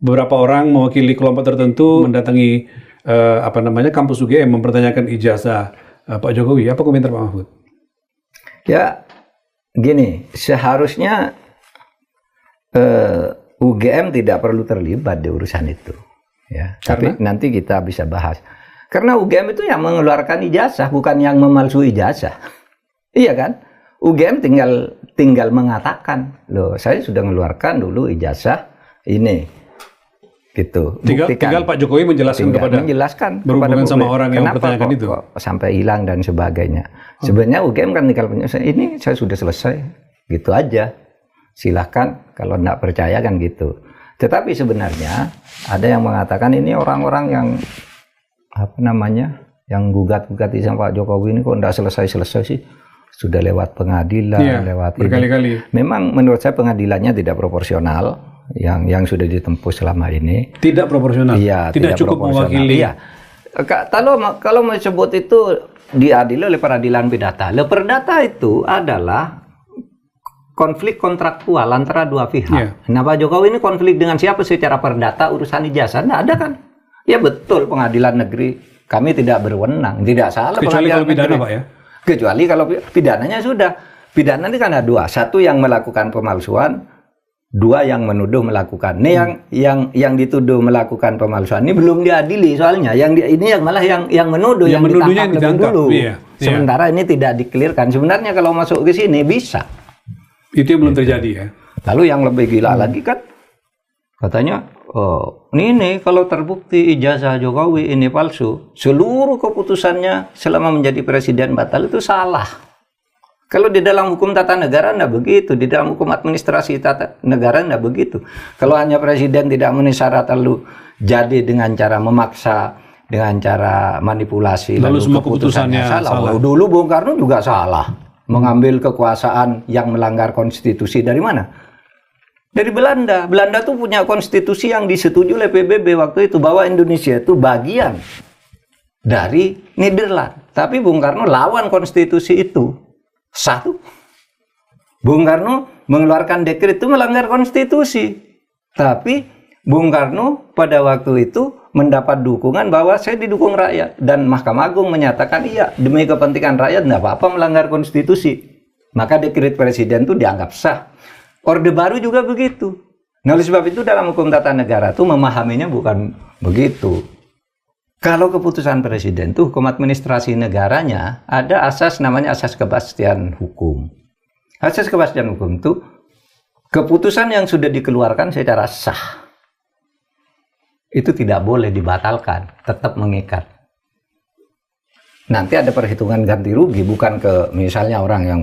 beberapa orang mewakili kelompok tertentu mendatangi kampus UGM mempertanyakan ijazah Pak Jokowi. Apa komentar Pak Mahfud? Ya, gini, seharusnya UGM tidak perlu terlibat di urusan itu. Ya, tapi nanti kita bisa bahas. Karena UGM itu yang mengeluarkan ijazah, bukan yang memalsui ijazah. Iya kan? UGM tinggal mengatakan, loh, saya sudah mengeluarkan dulu ijazah ini, gitu. Tinggal Pak Jokowi menjelaskan berhubungan sama orang yang mempertanyakan itu. Kok sampai hilang dan sebagainya. Sebenarnya UGM kan tinggal ini saya sudah selesai, gitu aja. Silahkan kalau tidak percaya kan gitu. Tetapi sebenarnya ada yang mengatakan ini orang-orang yang yang gugat-gugat sama Pak Jokowi ini kok tidak selesai-selesai sih. Sudah lewat pengadilan, lewat berkali-kali. Memang menurut saya pengadilannya tidak proporsional yang sudah ditempuh selama ini. Tidak proporsional. Iya, tidak cukup mewakili. Iya. Kalau mau sebut itu diadili oleh peradilan perdata. Perdata itu adalah konflik kontraktual antara dua pihak. Nah, Pak Jokowi ini konflik dengan siapa secara perdata urusan ijazah? Nah, ada kan? Ya betul, pengadilan negeri kami tidak berwenang, tidak salah. Kecuali kalau pidana, Pak ya? Kecuali kalau pidananya sudah. Pidana ini kan ada dua. Satu yang melakukan pemalsuan, dua yang menuduh melakukan. Ini yang dituduh melakukan pemalsuan ini belum diadili soalnya. Ini malah yang menuduh, yang ditangkap lebih dulu. Sementara ini tidak dikelirkan. Sebenarnya kalau masuk ke sini bisa. Itu yang belum terjadi ya. Lalu yang lebih gila lagi kan, katanya, oh ini kalau terbukti ijazah Jokowi ini palsu, seluruh keputusannya selama menjadi presiden batal, itu salah. Kalau di dalam hukum tata negara enggak begitu, di dalam hukum administrasi tata negara enggak begitu. Kalau hanya presiden tidak memenuhi syarat lalu jadi dengan cara memaksa, dengan cara manipulasi, lalu semua keputusannya salah. Dulu Bung Karno juga salah. Mengambil kekuasaan yang melanggar konstitusi dari mana? Dari Belanda. Belanda tuh punya konstitusi yang disetujui oleh PBB waktu itu, bahwa Indonesia itu bagian dari Nederland. Tapi Bung Karno lawan konstitusi itu. Satu, Bung Karno mengeluarkan dekret itu melanggar konstitusi. Tapi Bung Karno pada waktu itu mendapat dukungan bahwa saya didukung rakyat. Dan Mahkamah Agung menyatakan iya, demi kepentingan rakyat tidak apa-apa melanggar konstitusi. Maka dekret presiden itu dianggap sah. Orde Baru juga begitu. Nah, oleh sebab itu dalam hukum tata negara itu memahaminya bukan begitu. Kalau keputusan presiden itu hukum administrasi negaranya ada asas namanya asas kepastian hukum. Asas kepastian hukum itu keputusan yang sudah dikeluarkan secara sah. Itu tidak boleh dibatalkan, tetap mengikat. Nanti ada perhitungan ganti rugi, bukan ke misalnya orang yang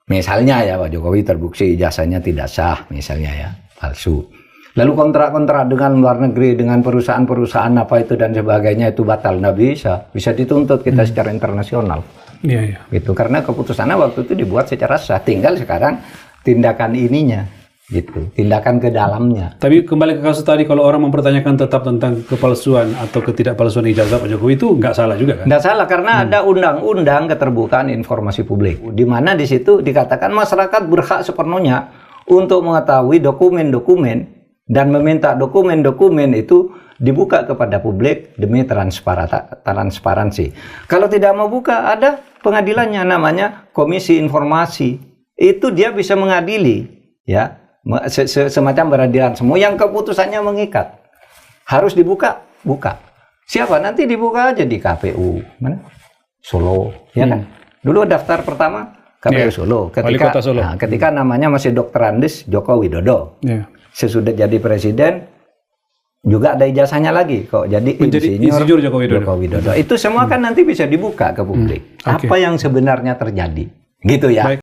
misalnya ya Pak Jokowi terbukti ijazahnya tidak sah, misalnya ya, palsu. Lalu kontrak-kontrak dengan luar negeri, dengan perusahaan-perusahaan apa itu dan sebagainya itu batal, nggak bisa. Bisa dituntut kita secara internasional. Iya. Gitu, karena keputusannya waktu itu dibuat secara sah. Tinggal sekarang tindakan ininya, gitu, tindakan ke dalamnya. Tapi kembali ke kasus tadi, kalau orang mempertanyakan tetap tentang kepalsuan atau ketidakpalsuan ijazah Pak Jokowi itu nggak salah juga kan? Nggak salah, karena ada undang-undang keterbukaan informasi publik, di mana di situ dikatakan masyarakat berhak sepenuhnya untuk mengetahui dokumen-dokumen dan meminta dokumen-dokumen itu dibuka kepada publik demi transparansi. Kalau tidak mau buka, ada pengadilannya namanya Komisi Informasi. Itu dia bisa mengadili, ya. Semacam peradilan semua yang keputusannya mengikat harus dibuka, buka. Siapa nanti dibuka aja di KPU mana Solo, ya kan? Dulu daftar pertama KPU Solo, ketika namanya masih Dr. Andes Joko Widodo. Sesudah jadi presiden juga ada ijazahnya lagi kok, jadi insinyur Joko Widodo. Itu semua kan nanti bisa dibuka ke publik. Apa yang sebenarnya terjadi, gitu ya. Baik.